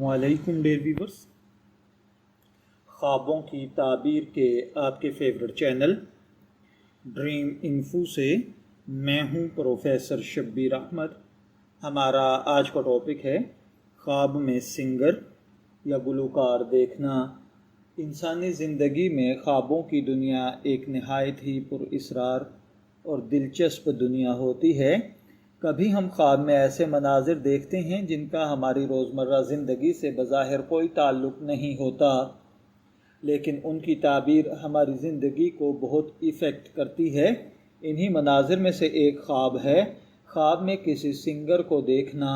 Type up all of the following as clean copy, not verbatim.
وعلیکم dear viewers, خوابوں کی تعبیر کے آپ کے فیورٹ چینل ڈریم انفو سے میں ہوں پروفیسر شبیر احمد۔ ہمارا آج کا ٹاپک ہے خواب میں سنگر یا گلوکار دیکھنا۔ انسانی زندگی میں خوابوں کی دنیا ایک نہایت ہی پر اسرار اور دلچسپ دنیا ہوتی ہے۔ کبھی ہم خواب میں ایسے مناظر دیکھتے ہیں جن کا ہماری روزمرہ زندگی سے بظاہر کوئی تعلق نہیں ہوتا، لیکن ان کی تعبیر ہماری زندگی کو بہت ایفیکٹ کرتی ہے۔ انہی مناظر میں سے ایک خواب ہے خواب میں کسی سنگر کو دیکھنا۔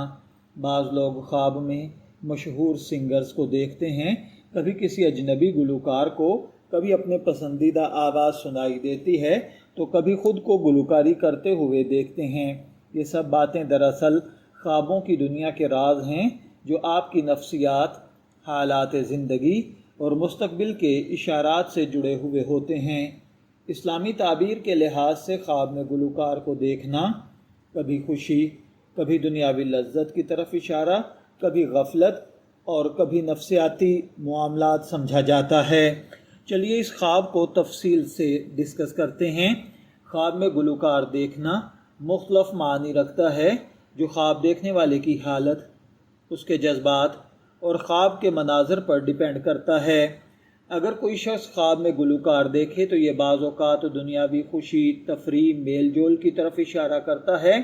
بعض لوگ خواب میں مشہور سنگرز کو دیکھتے ہیں، کبھی کسی اجنبی گلوکار کو، کبھی اپنے پسندیدہ آواز سنائی دیتی ہے تو کبھی خود کو گلوکاری کرتے ہوئے دیکھتے ہیں۔ یہ سب باتیں دراصل خوابوں کی دنیا کے راز ہیں جو آپ کی نفسیات، حالات زندگی اور مستقبل کے اشارات سے جڑے ہوئے ہوتے ہیں۔ اسلامی تعبیر کے لحاظ سے خواب میں گلوکار کو دیکھنا کبھی خوشی، کبھی دنیاوی لذت کی طرف اشارہ، کبھی غفلت اور کبھی نفسیاتی معاملات سمجھا جاتا ہے۔ چلیے اس خواب کو تفصیل سے ڈسکس کرتے ہیں۔ خواب میں گلوکار دیکھنا مختلف معنی رکھتا ہے جو خواب دیکھنے والے کی حالت، اس کے جذبات اور خواب کے مناظر پر ڈیپینڈ کرتا ہے۔ اگر کوئی شخص خواب میں گلوکار دیکھے تو یہ بعض اوقات دنیاوی خوشی، تفریح، میل جول کی طرف اشارہ کرتا ہے۔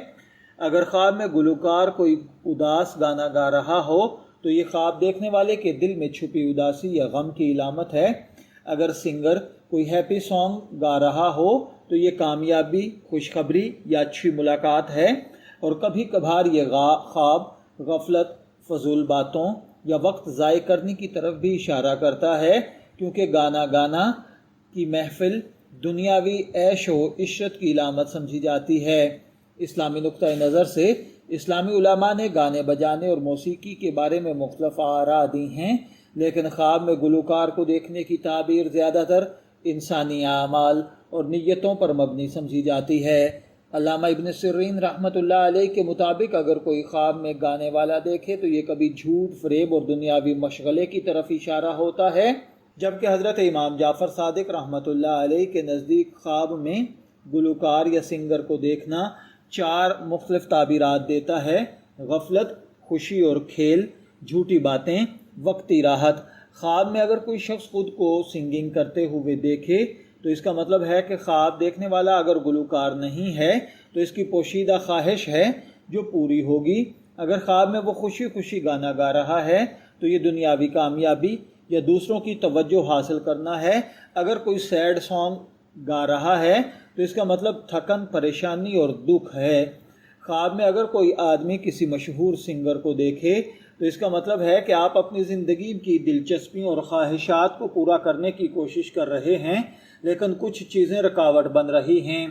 اگر خواب میں گلوکار کوئی اداس گانا گا رہا ہو تو یہ خواب دیکھنے والے کے دل میں چھپی اداسی یا غم کی علامت ہے۔ اگر سنگر کوئی ہیپی سانگ گا رہا ہو تو یہ کامیابی، خوشخبری یا اچھی ملاقات ہے۔ اور کبھی کبھار یہ خواب غفلت، فضول باتوں یا وقت ضائع کرنے کی طرف بھی اشارہ کرتا ہے، کیونکہ گانا کی محفل دنیاوی عیش و عشرت کی علامت سمجھی جاتی ہے۔ اسلامی نقطۂ نظر سے اسلامی علماء نے گانے بجانے اور موسیقی کے بارے میں مختلف آراء دی ہیں، لیکن خواب میں گلوکار کو دیکھنے کی تعبیر زیادہ تر انسانی اعمال اور نیتوں پر مبنی سمجھی جاتی ہے۔ علامہ ابن سیرین رحمۃ اللہ علیہ کے مطابق اگر کوئی خواب میں گانے والا دیکھے تو یہ کبھی جھوٹ، فریب اور دنیاوی مشغلے کی طرف اشارہ ہوتا ہے، جبکہ حضرت امام جعفر صادق رحمۃ اللہ علیہ کے نزدیک خواب میں گلوکار یا سنگر کو دیکھنا 4 مختلف تعبیرات دیتا ہے: غفلت، خوشی اور کھیل، جھوٹی باتیں، وقتی راحت۔ خواب میں اگر کوئی شخص خود کو سنگنگ کرتے ہوئے دیکھے تو اس کا مطلب ہے کہ خواب دیکھنے والا اگر گلوکار نہیں ہے تو اس کی پوشیدہ خواہش ہے جو پوری ہوگی۔ اگر خواب میں وہ خوشی خوشی گانا گا رہا ہے تو یہ دنیاوی کامیابی یا دوسروں کی توجہ حاصل کرنا ہے۔ اگر کوئی سیڈ سانگ گا رہا ہے تو اس کا مطلب تھکن، پریشانی اور دکھ ہے۔ خواب میں اگر کوئی آدمی کسی مشہور سنگر کو دیکھے تو اس کا مطلب ہے کہ آپ اپنی زندگی کی دلچسپیوں اور خواہشات کو پورا کرنے کی کوشش کر رہے ہیں، لیکن کچھ چیزیں رکاوٹ بن رہی ہیں۔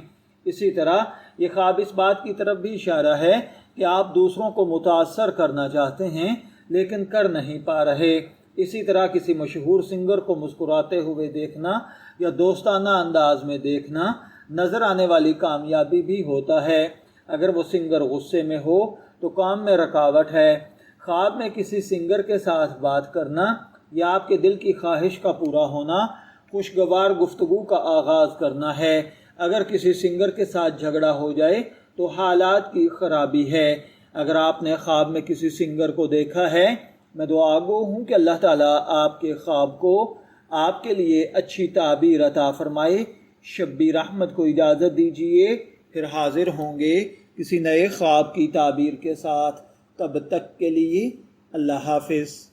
اسی طرح یہ خواب اس بات کی طرف بھی اشارہ ہے کہ آپ دوسروں کو متاثر کرنا چاہتے ہیں لیکن کر نہیں پا رہے۔ اسی طرح کسی مشہور سنگر کو مسکراتے ہوئے دیکھنا یا دوستانہ انداز میں دیکھنا نظر آنے والی کامیابی بھی ہوتا ہے۔ اگر وہ سنگر غصے میں ہو تو کام میں رکاوٹ ہے۔ خواب میں کسی سنگر کے ساتھ بات کرنا یا آپ کے دل کی خواہش کا پورا ہونا خوشگوار گفتگو کا آغاز کرنا ہے۔ اگر کسی سنگر کے ساتھ جھگڑا ہو جائے تو حالات کی خرابی ہے۔ اگر آپ نے خواب میں کسی سنگر کو دیکھا ہے، میں دعا گو ہوں کہ اللہ تعالیٰ آپ کے خواب کو آپ کے لیے اچھی تعبیر عطا فرمائے۔ شبیر احمد کو اجازت دیجیے، پھر حاضر ہوں گے کسی نئے خواب کی تعبیر کے ساتھ۔ تب تک کے لیے اللہ حافظ۔